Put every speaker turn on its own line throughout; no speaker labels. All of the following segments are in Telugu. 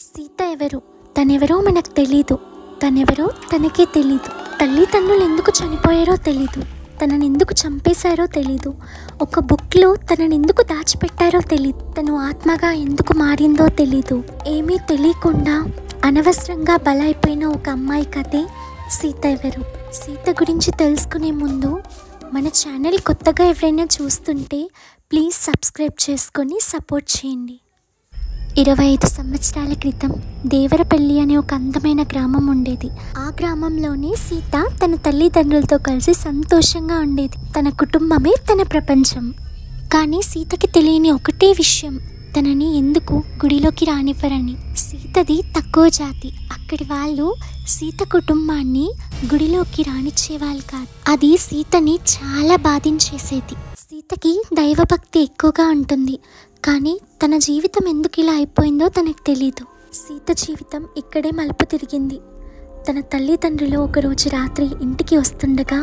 సీత ఎవరు? తనెవరో మనకు తెలీదు. తనెవరో తనకే తెలీదు. తల్లిదండ్రులు ఎందుకు చనిపోయారో తెలీదు. తనని ఎందుకు చంపేశారో తెలీదు. ఒక బుక్లో తనని ఎందుకు దాచిపెట్టారో తెలీదు. తను ఆత్మగా ఎందుకు మారిందో తెలీదు. ఏమీ తెలియకుండా అనవసరంగా బలైపోయిన ఒక అమ్మాయి కథే సీత ఎవరు. సీత గురించి తెలుసుకునే ముందు మన ఛానల్ కొత్తగా ఎవరైనా చూస్తుంటే ప్లీజ్ సబ్స్క్రైబ్ చేసుకొని సపోర్ట్ చేయండి. 25 సంవత్సరాల క్రితం దేవరపల్లి అనే ఒక అందమైన గ్రామం ఉండేది. ఆ గ్రామంలోనే సీత తన తల్లిదండ్రులతో కలిసి సంతోషంగా ఉండేది. తన కుటుంబమే తన ప్రపంచం. కానీ సీతకి తెలియని ఒకటే విషయం, తనని ఎందుకు గుడిలోకి రానివ్వరని. సీతది తక్కువ జాతి. అక్కడి వాళ్ళు సీత కుటుంబాన్ని గుడిలోకి రానిచ్చేవాళ్ళు కాదు. అది సీతని చాలా బాధించేసేది. సీతకి దైవభక్తి ఎక్కువగా ఉంటుంది. కానీ తన జీవితం ఎందుకు ఇలా అయిపోయిందో తనకు తెలీదు. సీత జీవితం ఇక్కడే మలుపు తిరిగింది. తన తల్లిదండ్రులు ఒకరోజు రాత్రి ఇంటికి వస్తుండగా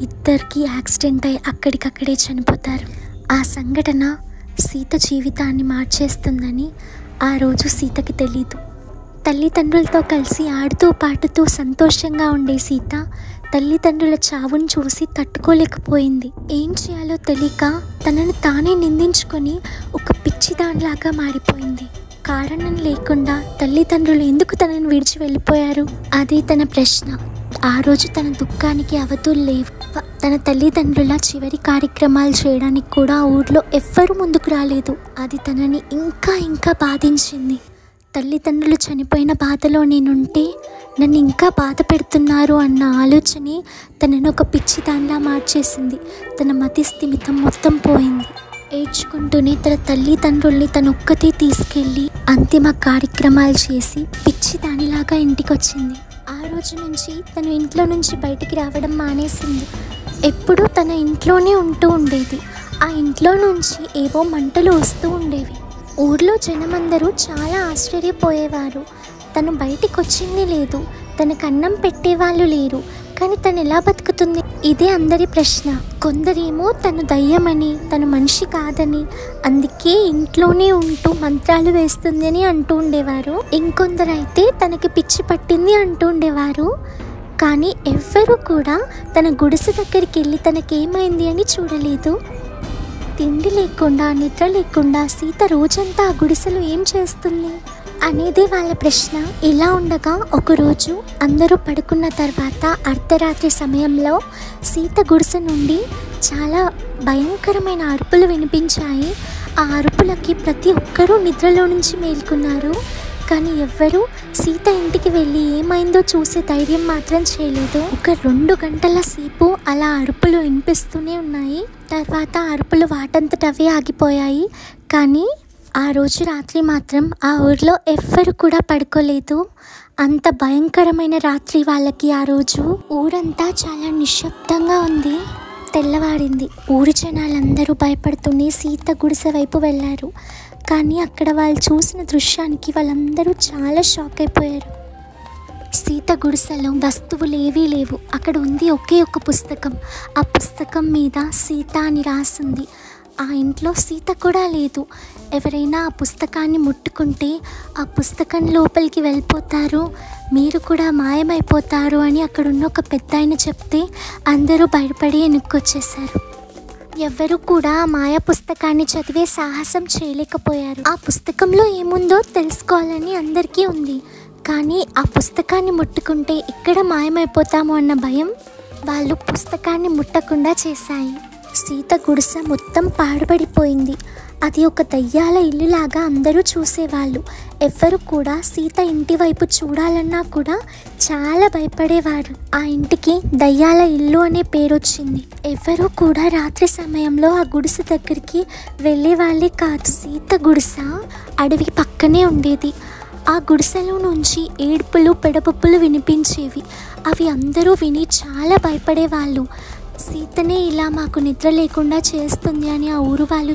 ఇద్దరికి యాక్సిడెంట్ అయి అక్కడికక్కడే చనిపోతారు. ఆ సంఘటన సీత జీవితాన్ని మార్చేస్తుందని ఆ రోజు సీతకి తెలీదు. తల్లిదండ్రులతో కలిసి ఆడుతూ పాడుతూ సంతోషంగా ఉండే సీత తల్లిదండ్రుల చావును చూసి తట్టుకోలేకపోయింది. ఏం చేయాలో తెలియక తనను తానే నిందించుకొని ఒక పిచ్చిదానిలాగా మారిపోయింది. కారణం లేకుండా తల్లిదండ్రులు ఎందుకు తనను విడిచి వెళ్ళిపోయారు? అదే తన ప్రశ్న. ఆ రోజు తన దుఃఖానికి అవధులు లేవు. తన తల్లిదండ్రుల చివరి కార్యక్రమాలు చేయడానికి కూడా ఆ ఊర్లో ఎవ్వరూ ముందుకు రాలేదు. అది తనని ఇంకా బాధించింది. తల్లిదండ్రులు చనిపోయిన బాధలో నేనుంటే నన్ను ఇంకా బాధ పెడుతున్నారు అన్న ఆలోచనే తనను ఒక పిచ్చిదానిలా మార్చేసింది. తన మతి స్థిమితం మొత్తం పోయింది. ఏడ్చుకుంటూనే తన తల్లిదండ్రుల్ని తనొక్కతే తీసుకెళ్ళి అంతిమ కార్యక్రమాలు చేసి పిచ్చిదానిలాగా ఇంటికి వచ్చింది. ఆ రోజు నుంచి తను ఇంట్లో నుంచి బయటికి రావడం మానేసింది. ఎప్పుడూ తన ఇంట్లోనే ఉంటూ ఉండేది. ఆ ఇంట్లో నుంచి ఏవో మంటలు వస్తూ ఉండేవి. ఊర్లో జనమందరూ చాలా ఆశ్చర్యపోయేవారు. తను బయటికి వచ్చింది లేదు, తనకు అన్నం పెట్టేవాళ్ళు లేరు. కానీ తను ఎలా బతుకుతుంది? ఇదే అందరి ప్రశ్న. కొందరేమో తను దయ్యమని, తను మనిషి కాదని, అందుకే ఇంట్లోనే ఉంటూ మంత్రాలు వేస్తుంది అని అంటూ ఉండేవారు. ఇంకొందరైతే తనకి పిచ్చి పట్టింది అంటూ ఉండేవారు. కానీ ఎవ్వరూ కూడా తన గుడిసె దగ్గరికి వెళ్ళి తనకేమైంది అని చూడలేదు. తిండి లేకుండా, నిద్ర లేకుండా సీత రోజంతా ఆ గుడిసెలో ఏం చేస్తుంది అనేదే వాళ్ళ ప్రశ్న. ఇలా ఉండగా ఒకరోజు అందరూ పడుకున్న తర్వాత అర్ధరాత్రి సమయంలో సీత గుడిసె నుండి చాలా భయంకరమైన అరుపులు వినిపించాయి. ఆ అరుపులకి ప్రతి ఒక్కరూ నిద్రలో నుంచి మేల్కొన్నారు. కానీ ఎవ్వరూ సీత ఇంటికి వెళ్ళి ఏమైందో చూసే ధైర్యం మాత్రం చేయలేదు. ఒక 2 గంటల సేపు అలా అరుపులు వినిపిస్తూనే ఉన్నాయి. తర్వాత అరుపులు వాటంతట అవే ఆగిపోయాయి. కానీ ఆ రోజు రాత్రి మాత్రం ఆ ఊరిలో ఎవ్వరు కూడా పడుకోలేదు. అంత భయంకరమైన రాత్రి వాళ్ళకి. ఆ రోజు ఊరంతా చాలా నిశ్శబ్దంగా ఉంది. తెల్లవారింది. ఊరి జనాలందరూ భయపడుతూనే సీత గుడిసె వైపు వెళ్ళారు. కానీ అక్కడ వాళ్ళు చూసిన దృశ్యానికి వాళ్ళందరూ చాలా షాక్ అయిపోయారు. సీత గుడిసెలో వస్తువులు ఏవీ లేవు. అక్కడ ఉంది ఒకే ఒక పుస్తకం. ఆ పుస్తకం మీద సీత అని రాసింది. ఆ ఇంట్లో సీత కూడా లేదు. ఎవరైనా ఆ పుస్తకాన్ని ముట్టుకుంటే ఆ పుస్తకం లోపలికి వెళ్ళిపోతారు, మీరు కూడా మాయమైపోతారు అని అక్కడున్న ఒక పెద్దాయన చెప్తే అందరూ భయపడి వెనక్కొచ్చేశారు. ఎవ్వరూ కూడా ఆ మాయా పుస్తకాన్ని చదివే సాహసం చేయలేకపోయారు. ఆ పుస్తకంలో ఏముందో తెలుసుకోవాలని అందరికీ ఉంది. కానీ ఆ పుస్తకాన్ని ముట్టుకుంటే ఎక్కడ మాయమైపోతామో అన్న భయం వాళ్ళు పుస్తకాన్ని ముట్టకుండా చేశాయి. సీత గుడిసె మొత్తం పాడుపడిపోయింది. అది ఒక దయ్యాల ఇల్లులాగా అందరూ చూసేవాళ్ళు. ఎవ్వరు కూడా సీత ఇంటి వైపు చూడాలన్నా కూడా చాలా భయపడేవారు. ఆ ఇంటికి దయ్యాల ఇల్లు అనే పేరు వచ్చింది. ఎవ్వరూ కూడా రాత్రి సమయంలో ఆ గుడిసె దగ్గరికి వెళ్ళే వాళ్ళే కాదు. సీత గుడిసె అడవి పక్కనే ఉండేది. ఆ గుడిసెలో నుంచి ఏడుపులు పెడబొప్పులు వినిపించేవి. అవి అందరూ విని చాలా భయపడేవాళ్ళు. సీతనే ఇలా మాకు నిద్ర లేకుండా చేస్తుంది అని ఆ ఊరు వాళ్ళు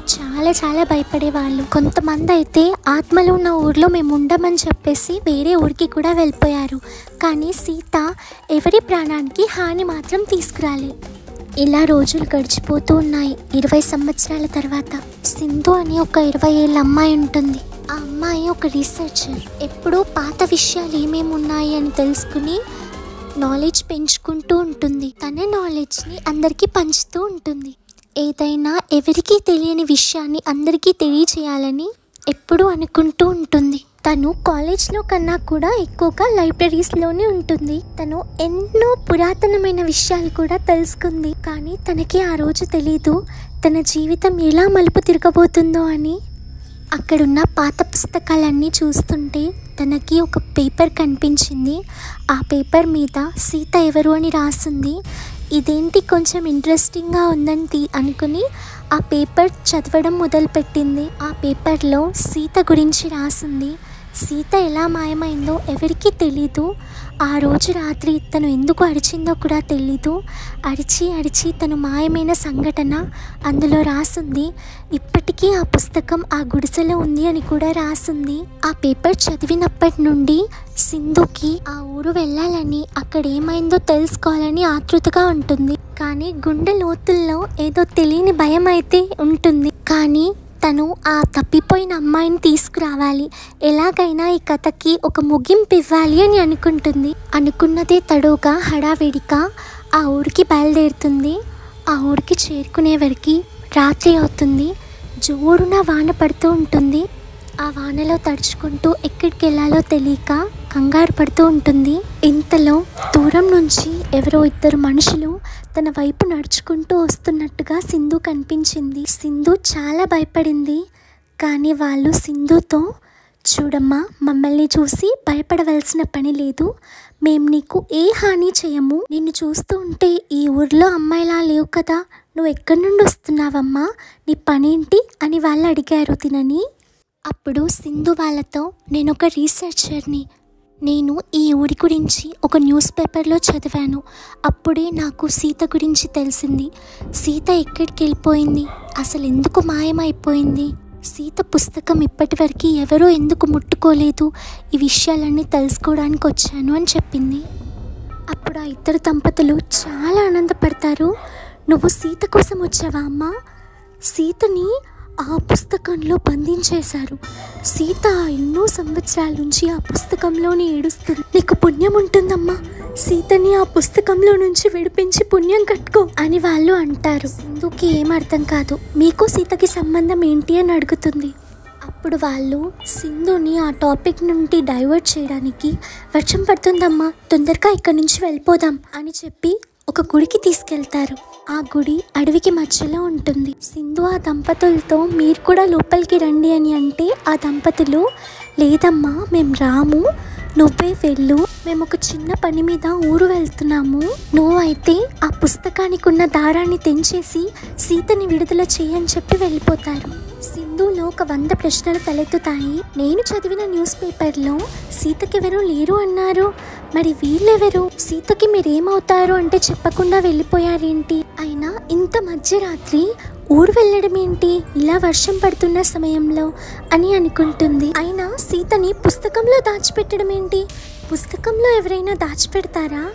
చాలా భయపడేవాళ్ళు. కొంతమంది అయితే ఆత్మలు ఉన్న ఊర్లో మేము ఉండమని చెప్పేసి వేరే ఊరికి కూడా వెళ్ళిపోయారు. కానీ సీత ఎవరి ప్రాణానికి హాని మాత్రం తీసుకురాలే. ఇలా రోజులు గడిచిపోతూ ఉన్నాయి. 20 సంవత్సరాల తర్వాత సింధు అని ఒక 20 ఏళ్ళ అమ్మాయి ఉంటుంది. ఆ అమ్మాయి ఒక రీసెర్చర్. ఎప్పుడూ పాత విషయాలు ఏమేమి ఉన్నాయి అని తెలుసుకుని నాలెడ్జ్ పెంచుకుంటూ ఉంటుంది. తన నాలెడ్జ్ని అందరికీ పంచుతూ ఉంటుంది. ఏదైనా ఎవరికీ తెలియని విషయాన్ని అందరికీ తెలియచేయాలని ఎప్పుడూ అనుకుంటూ ఉంటుంది. తను కాలేజ్లో కన్నా కూడా ఎక్కువగా లైబ్రరీస్లోనే ఉంటుంది. తను ఎన్నో పురాతనమైన విషయాలు కూడా తెలుసుకుంది. కానీ తనకి ఆ రోజు తెలీదు తన జీవితం ఎలా మలుపు తిరగబోతుందో అని. అక్కడున్న పాత పుస్తకాలన్నీ చూస్తుంటే తనకి ఒక పేపర్ కనిపించింది. ఆ పేపర్ మీద సీత ఎవరు అని రాసింది. ఇదేంటి కొంచెం ఇంట్రెస్టింగ్గా ఉందని అనుకుని ఆ పేపర్ చదవడం మొదలుపెట్టింది. ఆ పేపర్లో సీత గురించి రాసింది. సీత ఎలా మాయమైందో ఎవరికీ తెలీదు. ఆ రోజు రాత్రి తను ఎందుకు అరిచిందో కూడా తెలీదు. అరిచి తను మాయమైన సంఘటన అందులో రాసింది. ఇప్పటికీ ఆ పుస్తకం ఆ గుడిసెలో ఉంది అని కూడా రాసింది. ఆ పేపర్ చదివినప్పటి నుండి సింధుకి ఆ ఊరు వెళ్ళాలని, అక్కడ ఏమైందో తెలుసుకోవాలని ఆతృతగా ఉంటుంది. కానీ గుండె లోతుల్లో ఏదో తెలియని భయం అయితే ఉంటుంది. కానీ తను ఆ తప్పిపోయిన అమ్మాయిని తీసుకురావాలి, ఎలాగైనా ఈ కథకి ఒక ముగింపు ఇవ్వాలి అని అనుకుంటుంది. అనుకున్నదే తడుగా హడావిడిగా ఆ ఊరికి బయలుదేరుతుంది. ఆ ఊరికి చేరుకునే వరకు రాత్రి అవుతుంది. జోరున వాన పడుతూ ఉంటుంది. ఆ వానలో తడుచుకుంటూ ఎక్కడికి వెళ్ళాలో తెలియక కంగారు పడుతూ ఉంటుంది. ఇంతలో దూరం నుంచి ఎవరో ఇద్దరు మనుషులు తన వైపు నడుచుకుంటూ వస్తున్నట్టుగా సింధు కనిపించింది. సింధు చాలా భయపడింది. కానీ వాళ్ళు సింధుతో, చూడమ్మా, మమ్మల్ని చూసి భయపడవలసిన పని లేదు. మేము నీకు ఏ హాని చేయము. నిన్ను చూస్తూ ఉంటే ఈ ఊర్లో అమ్మాయిలా లేవు కదా, నువ్వు ఎక్కడి నుండి వస్తున్నావమ్మా, నీ పనేంటి అని వాళ్ళు అడిగారు తినని. అప్పుడు సింధు వాళ్ళతో, నేను ఒక రీసెర్చర్ని. నేను ఈ ఊరి గురించి ఒక న్యూస్ పేపర్లో చదివాను. అప్పుడే నాకు సీత గురించి తెలిసింది. సీత ఎక్కడికి వెళ్ళిపోయింది, అసలు ఎందుకు మాయమైపోయింది, సీత పుస్తకం ఇప్పటివరకు ఎవరూ ఎందుకు ముట్టుకోలేదు, ఈ విషయాలన్నీ తెలుసుకోవడానికి వచ్చాను అని చెప్పింది. అప్పుడు ఆ ఇద్దరు దంపతులు చాలా ఆనందపడతారు. నువ్వు సీత కోసం వచ్చావా అమ్మా? సీతని ఆ పుస్తకంలో బంధించేశారు. సీత ఎన్నో సంవత్సరాల నుంచి ఆ పుస్తకంలోనే ఏడుస్తుంది. నీకు పుణ్యం ఉంటుందమ్మా, సీతని ఆ పుస్తకంలో నుంచి విడిపించి పుణ్యం కట్టుకో అని వాళ్ళు అంటారు. సింధుకి ఏం అర్థం కాదు. మీకు సీతకి సంబంధం ఏంటి అని అడుగుతుంది. అప్పుడు వాళ్ళు సింధుని ఆ టాపిక్ నుండి డైవర్ట్ చేయడానికి, వర్షం పడుతుందమ్మా, తొందరగా ఇక్కడి నుంచి వెళ్ళిపోదాం అని చెప్పి ఒక గుడికి తీసుకెళ్తారు. ఆ గుడి అడవికి మధ్యలో ఉంటుంది. సింధు ఆ దంపతులతో, మీరు కూడా లోపలికి రండి అని అంటే ఆ దంపతులు, లేదమ్మా మేము రాము, నువ్వే వెళ్ళు, మేము ఒక చిన్న పని మీద ఊరు వెళ్తున్నాము, నువ్వైతే ఆ పుస్తకానికి ఉన్న దారాన్ని తెంచేసి సీతని విడుదల చేయని చెప్పి వెళ్ళిపోతారు. సింధులో ఒక 100 ప్రశ్నలు తలెత్తుతాయి. నేను చదివిన న్యూస్ పేపర్లో సీతకెవరూ లేరు అన్నారు, మరి వీళ్ళెవరు, సీతకి మీరేమవుతారు అంటే చెప్పకుండా వెళ్ళిపోయారేంటి, అయినా ఇంత మధ్యరాత్రి ఊరు వెళ్ళడం ఏంటి ఇలా వర్షం పడుతున్న సమయంలో అని అనుకుంటుంది. అయినా సీతని పుస్తకంలో దాచిపెట్టడం ఏంటి, పుస్తకంలో ఎవరైనా దాచిపెడతారా,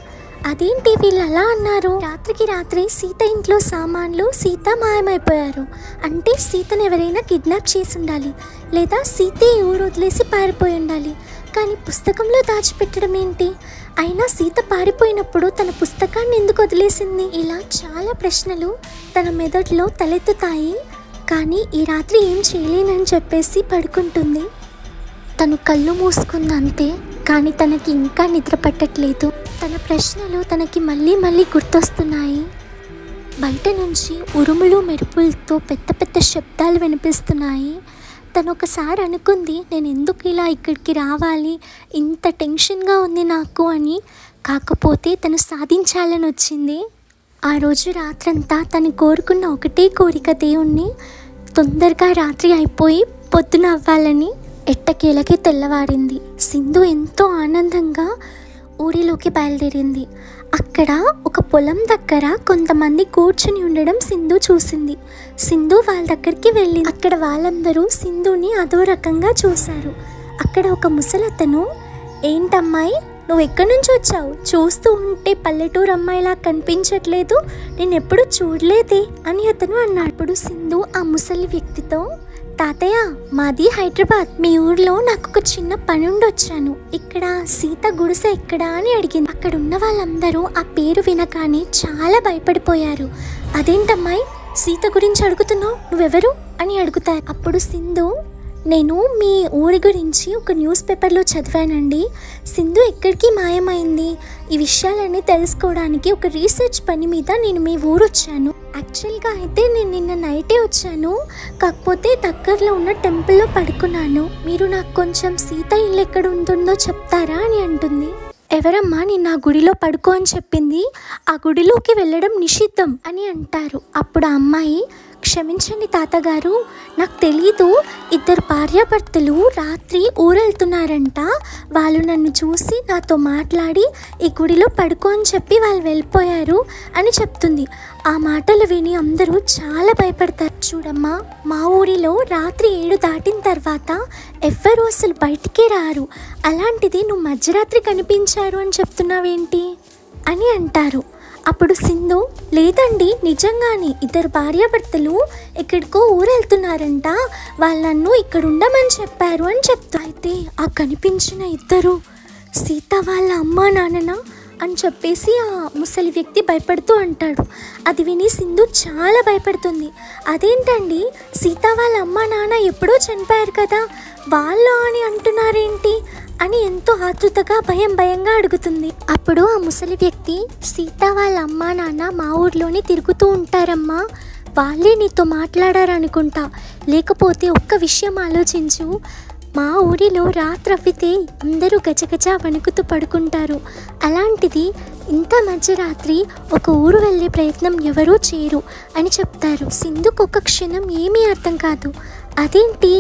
అదేంటి వీళ్ళు అలా అన్నారు, రాత్రికి రాత్రి సీత ఇంట్లో సామాన్లు, సీత మాయమైపోయారు అంటే సీతను ఎవరైనా కిడ్నాప్ చేసి ఉండాలి, లేదా సీతే ఊరు వదిలేసి పారిపోయి ఉండాలి, కానీ పుస్తకంలో దాచిపెట్టడం ఏంటి, అయినా సీత పారిపోయినప్పుడు తన పుస్తకాన్ని ఎందుకు వదిలేసింది, ఇలా చాలా ప్రశ్నలు తన మెదడులో తలెత్తుతాయి. కానీ ఈ రాత్రి ఏం చేయలేనని చెప్పేసి పడుకుంటుంది. తను కళ్ళు మూసుకుందంతే, కానీ తనకి ఇంకా నిద్ర పట్టట్లేదు. తన ప్రశ్నలు తనకి మళ్ళీ మళ్ళీ గుర్తొస్తున్నాయి. బయట నుంచి ఉరుములు మెరుపులతో పెద్ద పెద్ద శబ్దాలు వినిపిస్తున్నాయి. తను ఒకసారి అనుకుంది, నేను ఎందుకు ఇలా ఇక్కడికి రావాలి, ఇంత టెన్షన్గా ఉంది నాకు అని. కాకపోతే తను సాధించాలని వచ్చింది. ఆ రోజు రాత్రంతా తను కోరుకున్న ఒకటే కోరిక, దేవుణ్ణి తొందరగా రాత్రి అయిపోయి పొద్దున అవ్వాలని. ఎట్టకేలకి తెల్లవారింది. సింధు ఎంతో ఆనందంగా ఊరిలోకి బయలుదేరింది. అక్కడ ఒక పొలం దగ్గర కొంతమంది కూర్చుని ఉండడం సింధు చూసింది. సింధు వాళ్ళ దగ్గరికి వెళ్ళింది. అక్కడ వాళ్ళందరూ సింధుని అదో రకంగా చూశారు. అక్కడ ఒక ముసలతను, ఏంటమ్మాయి నువ్వు ఎక్కడి నుంచి వచ్చావు, చూస్తూ ఉంటే పల్లెటూరు అమ్మాయిలా కనిపించట్లేదు, నేను ఎప్పుడు చూడలేదే అని అతను అన్నాడు. అప్పుడు సింధు ఆ ముసలి వ్యక్తితో, తాతయ్య మాది హైదరాబాద్, మీ ఊర్లో నాకు ఒక చిన్న పని ఉండి వచ్చాను, ఇక్కడ సీత గుడిసె ఎక్కడా అని అడిగింది. అక్కడ ఉన్న వాళ్ళందరూ ఆ పేరు వినగానే చాలా భయపడిపోయారు. అదేంటమ్మాయి సీత గురించి అడుగుతున్నావు, నువ్వెవరు అని అడుగుతారు. అప్పుడు సింధు, నేను మీ ఊరి గురించి ఒక న్యూస్ పేపర్లో చదివానండి. సింధు ఎక్కడికి మాయమైంది, ఈ విషయాలన్నీ తెలుసుకోవడానికి ఒక రీసెర్చ్ పని మీద నేను మీ ఊరు వచ్చాను. యాక్చువల్గా అయితే నేను నిన్న నైటే వచ్చాను, కాకపోతే దగ్గరలో ఉన్న టెంపుల్లో పడుకున్నాను. మీరు నాకు కొంచెం సీత ఇల్లు ఎక్కడ ఉంటుందో చెప్తారా అని అంటుంది. ఎవరమ్మా నిన్న ఆ గుడిలో పడుకో అని చెప్పింది, ఆ గుడిలోకి వెళ్ళడం నిషిద్ధం అని అంటారు. అప్పుడు ఆ అమ్మాయి, క్షమించండి తాతగారు, నాకు తెలీదు, ఇద్దరు భార్యాభర్తలు రాత్రి ఊరెళ్తున్నారంట, వాళ్ళు నన్ను చూసి నాతో మాట్లాడి ఈ గుడిలో పడుకో అని చెప్పి వాళ్ళు వెళ్ళిపోయారు అని చెప్తుంది. ఆ మాటలు విని అందరూ చాలా భయపడతారు. చూడమ్మా, మా ఊరిలో రాత్రి 7 దాటిన తర్వాత ఎవ్వరూ అసలు బయటికే రారు, అలాంటిది నువ్వు మధ్యరాత్రి కనిపించారు అని చెప్తున్నావేంటి అని అంటారు. అప్పుడు సింధు, లేదండి నిజంగానే ఇద్దరు భార్యాభర్తలు ఎక్కడికో ఊరెళ్తున్నారంట, వాళ్ళు నన్ను ఇక్కడ ఉండమని చెప్పారు అని చెప్తా. అయితే ఆ కనిపించిన ఇద్దరు సీత వాళ్ళ అమ్మా నాన్ననా అని చెప్పేసి ఆ ముసలి వ్యక్తి భయపడుతూ అంటాడు. అది విని సింధు చాలా భయపడుతుంది. అదేంటండి సీత వాళ్ళ అమ్మా నాన్న ఎప్పుడో చనిపోయారు కదా, వాళ్ళు అని అంటున్నారేంటి అని ఎంతో ఆతృతగా భయంగా అడుగుతుంది. అప్పుడు ఆ ముసలి వ్యక్తి, సీత వాళ్ళ అమ్మా నాన్న మా ఊర్లోనే తిరుగుతూ ఉంటారమ్మా, వాళ్ళే నీతో మాట్లాడారనుకుంటా, లేకపోతే ఒక్క విషయం ఆలోచించు, మా ఊరిలో రాత్రి అవ్వితే అందరూ గజగజ వణుకుతూ పడుకుంటారు, అలాంటిది ఇంత మధ్యరాత్రి ఒక ఊరు వెళ్ళే ప్రయత్నం ఎవరూ చేయరు అని చెప్తారు. సింధుకు ఒక క్షణం ఏమీ అర్థం కాదు. అదేంటి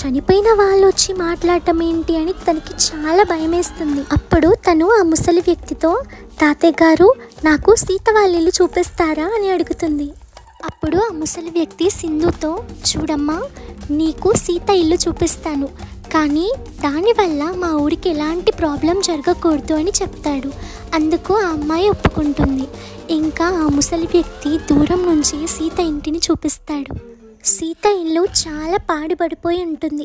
చనిపోయిన వాళ్ళు వచ్చి మాట్లాడటం ఏంటి అని తనకి చాలా భయం వేస్తుంది. అప్పుడు తను ఆ ముసలి వ్యక్తితో, తాతయ్య గారు నాకు సీత వాళ్ళ ఇల్లు చూపిస్తారా అని అడుగుతుంది. అప్పుడు ఆ ముసలి వ్యక్తి సింధుతో, చూడమ్మా నీకు సీత ఇల్లు చూపిస్తాను, కానీ దానివల్ల మా ఊరికి ఎలాంటి ప్రాబ్లం జరగకూడదు అని చెప్తాడు. అందుకు ఆ అమ్మాయి ఒప్పుకుంటుంది. ఇంకా ఆ ముసలి వ్యక్తి దూరం నుంచి సీత ఇంటిని చూపిస్తాడు. సీత ఇల్లు చాలా పాడుపడిపోయి ఉంటుంది.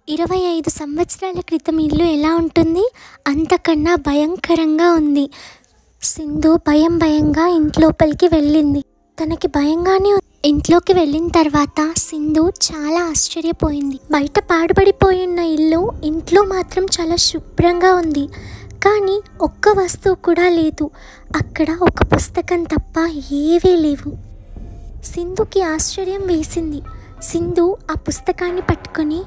25 సంవత్సరాల క్రితం ఇల్లు ఎలా ఉంటుంది అంతకన్నా భయంకరంగా ఉంది. సింధు భయంగా ఇంట్లోపలికి వెళ్ళింది. తనకి భయంగానే ఇంట్లోకి వెళ్ళిన తర్వాత సింధు చాలా ఆశ్చర్యపోయింది. బయట పాడుపడిపోయిన ఇల్లు, ఇంట్లో మాత్రం చాలా శుభ్రంగా ఉంది, కానీ ఒక్క వస్తువు కూడా లేదు. అక్కడ ఒక పుస్తకం తప్ప ఏవీ లేవు. సింధుకి ఆశ్చర్యం వేసింది. సింధు ఆ పుస్తకాన్ని పట్టుకొని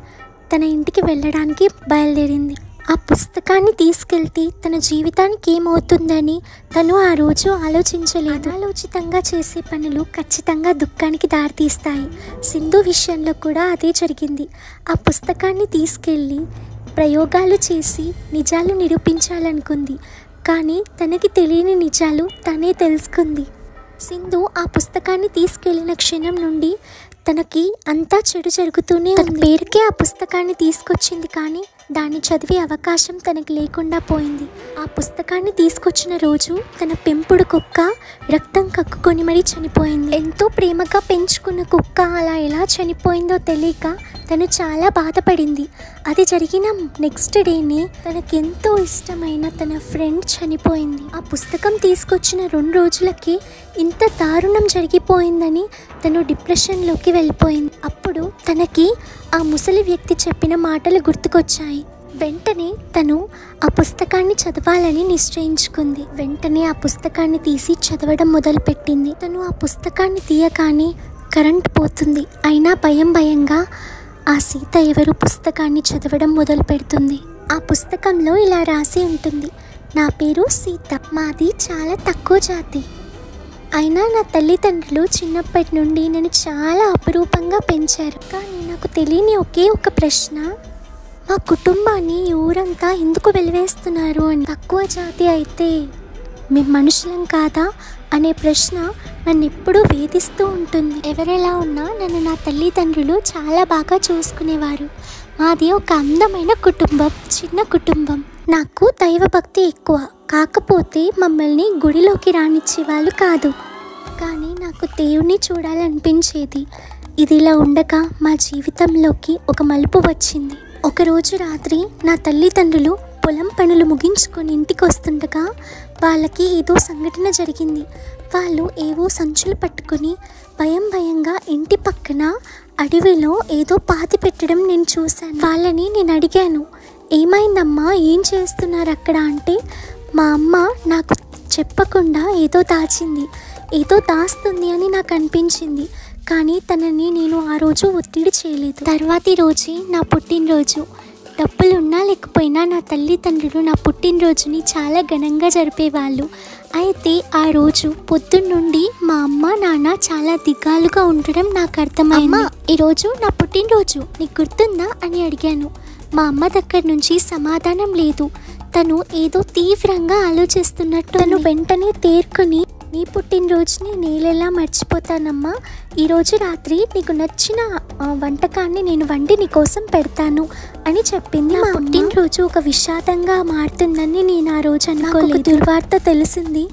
తన ఇంటికి వెళ్ళడానికి బయలుదేరింది. ఆ పుస్తకాన్ని తీసుకెళ్తే తన జీవితానికి ఏమవుతుందని తను ఆ రోజు ఆలోచించలేదు. అనాలోచితంగా చేసే పనులు ఖచ్చితంగా దుఃఖానికి దారితీస్తాయి. సింధు విషయంలో కూడా అదే జరిగింది. ఆ పుస్తకాన్ని తీసుకెళ్ళి ప్రయోగాలు చేసి నిజాలు నిరూపించాలనుకుంది, కానీ తనకి తెలియని నిజాలు తనే తెలుసుకుంది. సింధు ఆ పుస్తకాన్ని తీసుకెళ్లిన క్షణం నుండి తనకి అంతా చెడు జరుగుతూనే ఉంది. తన పేరుకే ఆ పుస్తకాన్ని తీసుకొచ్చింది, కానీ దాన్ని చదివే అవకాశం తనకి లేకుండా పోయింది. ఆ పుస్తకాన్ని తీసుకొచ్చిన రోజు తన పెంపుడు కుక్క రక్తం కక్కుకొని మరీ చనిపోయింది. ఎంతో ప్రేమగా పెంచుకున్న కుక్క అలా ఎలా చనిపోయిందో తెలియక తను చాలా బాధపడింది. అది జరిగిన నెక్స్ట్ డేనే తనకెంతో ఇష్టమైన తన ఫ్రెండ్ చనిపోయింది. ఆ పుస్తకం తీసుకొచ్చిన 2 రోజులకి ఇంత దారుణం జరిగిపోయిందని తను డిప్రెషన్లోకి వెళ్ళిపోయింది. అప్పుడు తనకి ఆ ముసలి వ్యక్తి చెప్పిన మాటలు గుర్తుకొచ్చాయి. వెంటనే తను ఆ పుస్తకాన్ని చదవాలని నిశ్చయించుకుంది. వెంటనే ఆ పుస్తకాన్ని తీసి చదవడం మొదలుపెట్టింది. తను ఆ పుస్తకాన్ని తీయగానే కరెంట్ పోతుంది. అయినా భయంగా ఆ సీత ఎవరు పుస్తకాన్ని చదవడం మొదలు పెడుతుంది. ఆ పుస్తకంలో ఇలా రాసి ఉంటుంది, నా పేరు సీత, మాది చాలా తక్కువ జాతి, అయినా నా తల్లిదండ్రులు చిన్నప్పటి నుండి నన్ను చాలా అపురూపంగా పెంచారు. కానీ నాకు తెలియని ఒకే ఒక ప్రశ్న, మా కుటుంబాన్ని ఈ ఊరంతా ఎందుకు వెలివేస్తున్నారు అని. తక్కువ జాతి అయితే మేము మనుషులం కాదా అనే ప్రశ్న నన్ను ఎప్పుడూ వేధిస్తూ ఉంటుంది. ఎవరెలా ఉన్నా నన్ను నా తల్లిదండ్రులు చాలా బాగా చూసుకునేవారు. మాది ఒక అందమైన కుటుంబం, చిన్న కుటుంబం. నాకు దైవభక్తి ఎక్కువ, కాకపోతే మమ్మల్ని గుడిలోకి రానిచ్చేవాళ్ళు కాదు. కానీ నాకు దేవుణ్ణి చూడాలనిపించేది. ఇదిలా ఉండగా మా జీవితంలోకి ఒక మలుపు వచ్చింది. ఒకరోజు రాత్రి నా తల్లిదండ్రులు పొలం పనులు ముగించుకొని ఇంటికి వస్తుండగా వాళ్ళకి ఏదో సంఘటన జరిగింది. వాళ్ళు ఏవో సంచులు పట్టుకొని భయంగా ఇంటి పక్కన అడవిలో ఏదో పాతి పెట్టడం నేను చూశాను. వాళ్ళని నేను అడిగాను, ఏమైందమ్మా, ఏం చేస్తున్నారు అక్కడ అంటే, మా అమ్మ నాకు చెప్పకుండా ఏదో దాచింది, ఏదో దాస్తుంది అని నాకు అనిపించింది. కానీ తనని నేను ఆ రోజు ఒత్తిడి చేయలేదు. తర్వాతి రోజే నా పుట్టినరోజు. డబ్బులున్నా లేకపోయినా నా తల్లిదండ్రులు నా పుట్టినరోజుని చాలా ఘనంగా జరిపేవాళ్ళు. అయితే ఆ రోజు పొద్దున్నుండి మా అమ్మ నాన్న చాలా దిగాలుగా ఉండడం నాకు అర్థమైంది. ఈరోజు నా పుట్టినరోజు, నీకు గుర్తుందా అని అడిగాను. మా అమ్మ దగ్గర నుంచి సమాధానం లేదు. తను ఏదో తీవ్రంగా ఆలోచిస్తున్నట్టు. తను వెంటనే తేరుకొని, నీ పుట్టినరోజుని నేలెలా మర్చిపోతానమ్మా, ఈరోజు రాత్రి నీకు నచ్చిన వంటకాన్ని నేను వండి నీకోసం పెడతాను అని చెప్పింది. మా పుట్టినరోజు ఒక విషాదంగా మారుతుందని నేను ఆ రోజు అనుకోలేదు. దుర్వార్త తెలిసింది.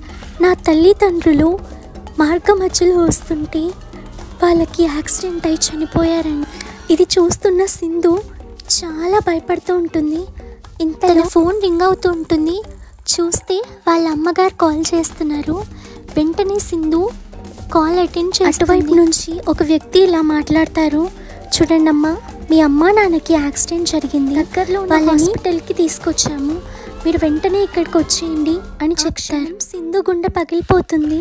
నా తల్లిదండ్రులు మార్గ మధ్యలో వస్తుంటే వాళ్ళకి యాక్సిడెంట్ అయి చనిపోయారని. ఇది చూస్తున్న సింధు చాలా భయపడుతూ ఉంటుంది. ఇంతలో ఫోన్ రింగ్ అవుతూ ఉంటుంది. చూస్తే వాళ్ళ అమ్మగారు కాల్ చేస్తున్నారు. వెంటనే సింధు కాల్ అటెండ్ చేస్తుంది. అటువైపు నుంచి ఒక వ్యక్తి ఇలా మాట్లాడతారు, చూడండమ్మా, మీ అమ్మ నాన్నకి యాక్సిడెంట్ జరిగింది, దగ్గరలో వాళ్ళ హాస్పిటల్కి తీసుకొచ్చాము, మీరు వెంటనే ఇక్కడికి వచ్చేయండి అని చెప్తారు. సింధు గుండె పగిలిపోతుంది.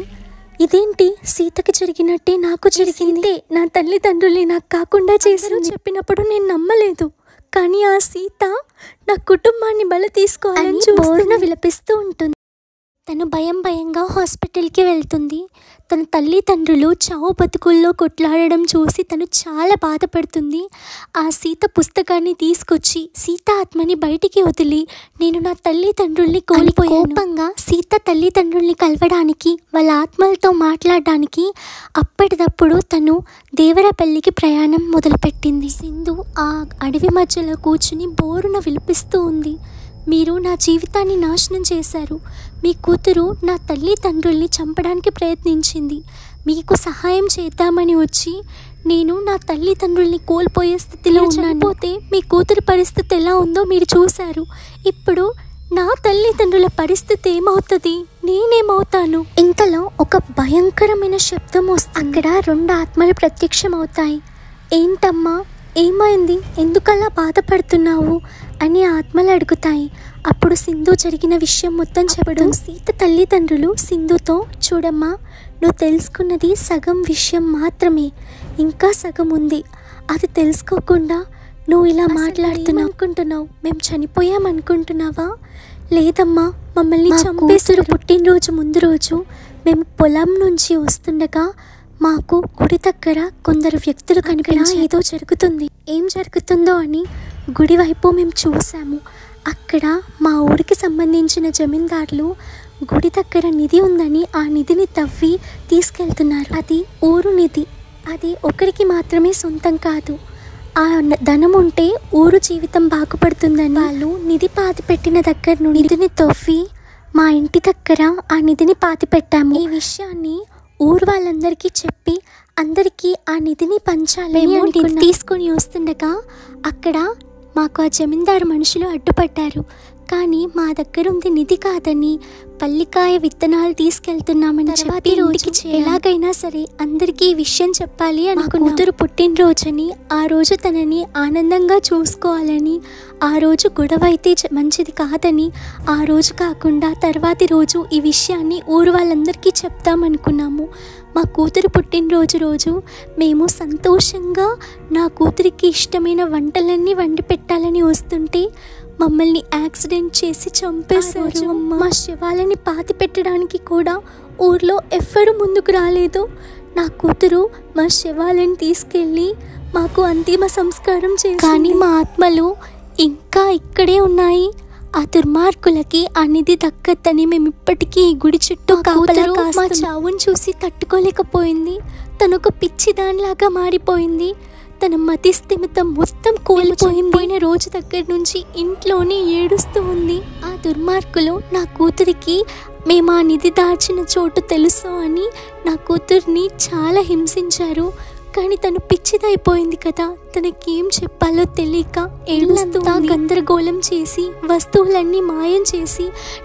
ఇదేంటి, సీతకి జరిగినట్టే నాకు జరిగింది, నా తల్లిదండ్రులు నాకు కాకుండా చేశారు చెప్పినప్పుడు నేను నమ్మలేదు. కానీ ఆ సీత నా కుటుంబాన్ని బలి తీసుకోవాలని బోరున విలపిస్తూ ఉంటుంది. తను భయంగా హాస్పిటల్కి వెళ్తుంది. తన తల్లిదండ్రులు చావు బతుకుల్లో కొట్లాడడం చూసి తను చాలా బాధపడుతుంది. ఆ సీత పుస్తకాన్ని తీసుకొచ్చి సీత ఆత్మని బయటికి వదిలి, నేను నా తల్లిదండ్రుల్ని కోల్పోయాను. కోపంగా సీత తల్లిదండ్రుల్ని కలవడానికి, వాళ్ళ ఆత్మలతో మాట్లాడడానికి అప్పటిదప్పుడు తను దేవరపల్లికి ప్రయాణం మొదలుపెట్టింది. సింధు ఆ అడవి మధ్యలో కూర్చుని బోరున విలిపిస్తూ ఉంది. మీరు నా జీవితాన్ని నాశనం చేశారు. మీ కూతురు నా తల్లిదండ్రుల్ని చంపడానికి ప్రయత్నించింది. మీకు సహాయం చేద్దామని వచ్చి నేను నా తల్లిదండ్రుల్ని కోల్పోయే స్థితిలో చనిపోతే మీ కూతురు పరిస్థితి ఎలా ఉందో మీరు చూశారు. ఇప్పుడు నా తల్లిదండ్రుల పరిస్థితి ఏమవుతుంది, నేనేమవుతాను? ఇంతలో ఒక భయంకరమైన శబ్దం వస్తుంది. అక్కడ 2 ఆత్మలు ప్రత్యక్షమవుతాయి. ఏంటమ్మా, ఏమైంది, ఎందుకలా బాధపడుతున్నావు అని ఆత్మలు అడుగుతాయి. అప్పుడు సింధు జరిగిన విషయం మొత్తం చెప్పడం సీత తల్లిదండ్రులు సింధుతో, చూడమ్మా, నువ్వు తెలుసుకున్నది సగం విషయం మాత్రమే, ఇంకా సగం ఉంది. అది తెలుసుకోకుండా నువ్వు ఇలా మాట్లాడుతున్నావు అనుకుంటున్నావు, మేము చనిపోయామనుకుంటున్నావా? లేదమ్మా, మమ్మల్ని చంపేశారు. పుట్టినరోజు ముందు రోజు మేము పొలం నుంచి వస్తుండగా మాకు గుడి దగ్గర కొందరు వ్యక్తులు కనిపించి ఏదో జరుగుతుంది, ఏం జరుగుతుందో అని గుడి వైపు మేము చూసాము. అక్కడ మా ఊరికి సంబంధించిన జమీందారులు గుడి దగ్గర నిధి ఉందని ఆ నిధిని తవ్వి తీసుకెళ్తున్నారు. అది ఊరు నిధి, అది ఒకరికి మాత్రమే సొంతం కాదు. ఆ ధనం ఉంటే ఊరు జీవితం బాగుపడుతుందని వాళ్ళు నిధి పాతి పెట్టిన దగ్గర నుండి నిధిని తవ్వి మా ఇంటి దగ్గర ఆ నిధిని పాతి పెట్టాము. ఈ విషయాన్ని ఊరు వాళ్ళందరికీ చెప్పి అందరికీ ఆ నిధిని పంచాలని తీసుకొని వస్తుండగా అక్కడ మాకు ఆ జమీందారు మనుషులు అడ్డుపడ్డారు. కానీ మా దగ్గర ఉంది నిధి కాదని, పల్లికాయ విత్తనాలు తీసుకెళ్తున్నామని చెప్పి రోజుకి ఎలాగైనా సరే అందరికీ ఈ విషయం చెప్పాలి అనుకున్న కూతురు పుట్టినరోజని, ఆ రోజు తనని ఆనందంగా చూసుకోవాలని, ఆ రోజు గొడవ అయితే మంచిది కాదని, ఆ రోజు కాకుండా తర్వాతి రోజు ఈ విషయాన్ని ఊరు వాళ్ళందరికీ చెప్తామనుకున్నాము. మా కూతురు పుట్టినరోజు రోజు మేము సంతోషంగా నా కూతురికి ఇష్టమైన వంటలన్నీ వండి పెట్టాలని వస్తుంటే మమ్మల్ని యాక్సిడెంట్ చేసి చంపేశారు. మా శవాలని పాతి పెట్టడానికి కూడా ఊర్లో ఎవ్వరూ ముందుకు రాలేదు. నా కూతురు మా శవాలను తీసుకెళ్ళి మాకు అంతిమ సంస్కారం చేసి, కానీ మా ఆత్మలు ఇంకా ఇక్కడే ఉన్నాయి. ఆ దుర్మార్గులకి ఆ నిధి దక్కద్దని మేము ఇప్పటికీ ఈ గుడి చుట్టూ కాపలా కాస్తున్నాం. మా చావుని చూసి తట్టుకోలేకపోయింది. తనొక పిచ్చి దానిలాగా మారిపోయింది. తన మతి స్థిమితం మొత్తం కోల్పోయిన రోజు దగ్గర నుంచి ఇంట్లోనే ఏడుస్తూ ఉంది. ఆ దుర్మార్గులు నా కూతురికి మేము ఆ నిధి దాచిన చోటు తెలుసు అని నా కూతుర్ని చాలా హింసించారు. కానీ తను పిచ్చిదైపోయింది కదా. తనకేం చెప్పాలో తెలియక ఏడుస్తూ గందరగోళం చేసి వస్తువులన్నీ మాయం చేసి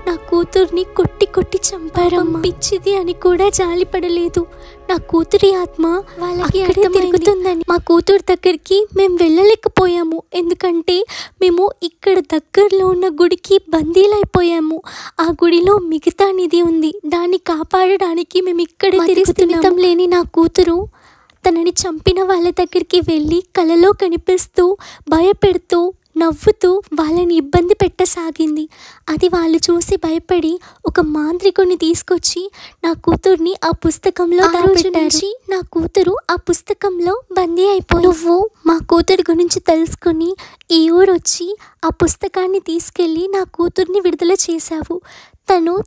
నా కూతుర్ని కొట్టి కొట్టి చంపారమ్మా. పిచ్చిది అని కూడా జాలిపడలేదు. నా కూతురి ఆత్మ వాళ్ళకి తిరుగుతుందని మా కూతురు దగ్గరికి మేము వెళ్ళలేకపోయాము. ఎందుకంటే మేము ఇక్కడ దగ్గరలో ఉన్న గుడికి బందీలైపోయాము. ఆ గుడిలో మిగతా నిధి ఉంది. దాన్ని కాపాడడానికి మేము ఇక్కడ తిరుగుతున్నాం. లేని నా కూతురు తనని చంపిన వాళ్ళ దగ్గరికి వెళ్ళి కలలో కనిపిస్తూ భయపెడుతూ నవ్వుతూ వాళ్ళని ఇబ్బంది పెట్టసాగింది. అది వాళ్ళు చూసి భయపడి ఒక మాంత్రికుని తీసుకొచ్చి నా కూతుర్ని ఆ పుస్తకంలో దాచిపెట్టారు. నా కూతురు ఆ పుస్తకంలో బందీ అయిపోయి నువ్వు మా కూతురి గురించి తెలుసుకుని ఈ ఊరు వచ్చి ఆ పుస్తకాన్ని తీసుకెళ్ళి నా కూతుర్ని విడుదల చేశావు.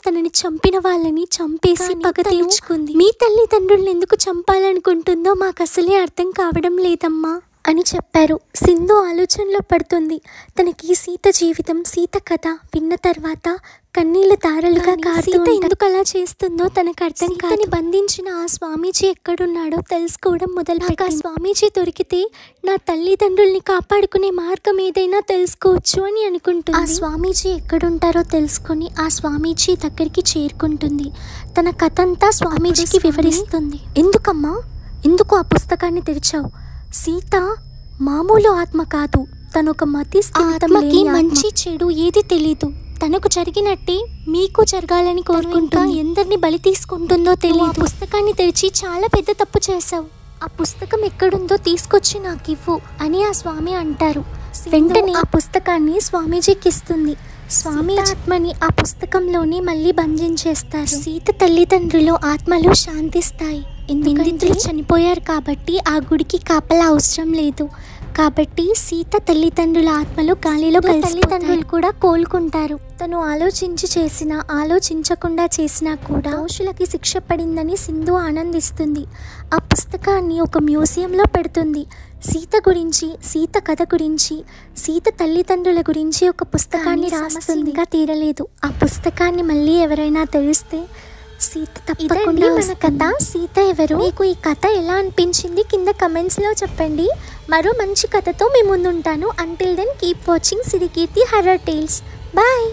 తనని చంపిన వాళ్ళని చంపేసి పగ తీర్చుకుంది. మీ తల్లిదండ్రులను ఎందుకు చంపాలనుకుంటుందో మాకు అసలే అర్థం కావడం లేదమ్మా అని చెప్పారు. సింధు ఆలోచనలో పడుతుంది. తనకి సీత జీవితం, సీత కథ విన్న తర్వాత కన్నీళ్ళ తారలుగా సీత ఎందుకు అలా చేస్తుందో తనకు అర్థం కాదు. బంధించిన ఆ స్వామీజీ ఎక్కడున్నాడో తెలుసుకోవడం మొదలుపెట్టింది. ఆ స్వామీజీ దొరికితే నా తల్లిదండ్రుల్ని కాపాడుకునే మార్గం ఏదైనా తెలుసుకోవచ్చు అని అనుకుంటుంది. ఆ స్వామీజీ ఎక్కడుంటారో తెలుసుకొని ఆ స్వామీజీ దగ్గరికి చేరుకుంటుంది. తన కథ అంతా స్వామీజీకి వివరిస్తుంది. ఎందుకు ఆ పుస్తకాన్ని తెరిచావు? సీత మామూలు ఆత్మ కాదు. తనొక ఆత్మకి మంచి చెడు ఏది తెలీదు. తనకు జరిగినట్టే మీకు జరగాలని కోరుకుంటూ ఎందరిని బలి తీసుకుంటుందో తెలియదు. పుస్తకాన్ని తెరిచి చాలా పెద్ద తప్పు చేశావు. ఆ పుస్తకం ఎక్కడుందో తీసుకొచ్చి నాకు ఇవ్వు అని ఆ స్వామి అంటారు. వెంటనే ఆ పుస్తకాన్ని స్వామీజీకి ఇస్తుంది. స్వామి ఆత్మని ఆ పుస్తకంలోనే మళ్ళీ బంధించేస్తారు. సీత తల్లిదండ్రులు ఆత్మలు శాంతిస్తాయి. నిందితులు చనిపోయారు కాబట్టి ఆ గుడికి కాపలా అవసరం లేదు. కాబట్టి సీత తల్లిదండ్రుల ఆత్మలు గాలిలో తల్లిదండ్రులు కూడా కోలుకుంటారు. తను ఆలోచించకుండా చేసినా కూడా దోషులకి శిక్ష పడిందని సింధు ఆనందిస్తుంది. ఆ పుస్తకాన్ని ఒక మ్యూజియంలో పెడుతుంది. సీత గురించి, సీత కథ గురించి, సీత తల్లిదండ్రుల గురించి ఒక పుస్తకాన్ని రాస్తుందిగా తీరలేదు. ఆ పుస్తకాన్ని మళ్ళీ ఎవరైనా తెలిస్తే సీత తప్పకుండా మన కథ. సీత ఎవరు? మీకు ఈ కథ ఎలా అనిపించింది కింద కమెంట్స్లో చెప్పండి. మరో మంచి కథతో మీ ముందుంటాను. Until then keep watching Sirikeerthi horror tales. Bye.